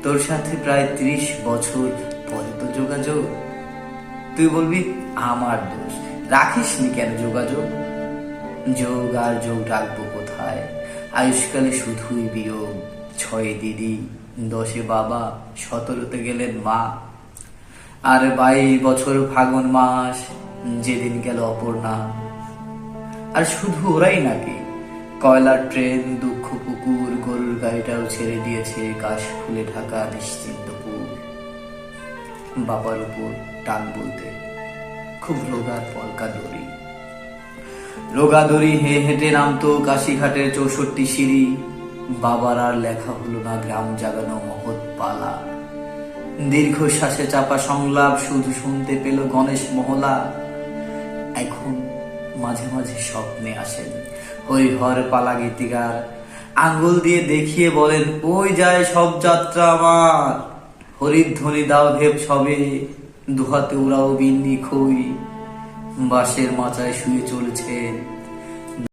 তোর সাথে প্রায় 30 বছর পরে তো যোগাযোগ। তুই বলবি আমার দোষ, রাখিসনি কেন যোগাযোগ? যোগ আর যোগ রাখবো কোথায়? আয়ুষ্কালে শুধুই বিয়োগ। 6 দিদি, 10 বাবা, 17তে গেলেন মা। আর 22 বছর ফাগুন মাস, যেদিন গেল অপর্ণা। আর শুধু ওরাই নাকি, কয়লার ট্রেন, দুঃখ পুকুর, গরুর গাড়িটাও ছেড়ে দিয়েছে কাশ ফুলে ঢাকা নিশ্চিন্তপুর। বাবার উপর টান বলতে খুব রোগার পলকা দড়ি, রোগা দড়ি হেঁটে নামতো কাশীঘাটের 64 সিঁড়ি। বাবার আর লেখা হলো না গ্রাম জাগানো মহৎ পালা। দীর্ঘশ্বাসে চাপা সংলাপ শুধু শুনতে পেল গণেশ মহলা। এখন মাঝে মাঝে স্বপ্নে আসেন হরিহর পালা গীতিকার, আঙ্গুল দিয়ে দেখিয়ে বলেন ওই যায় সব যাত্রা আমার। হরিধ্বনি দাও ভেব সবে, দুহাতে উড়াও বিন্নি খই। বাঁশের মাচায় শুয়ে চলেছেন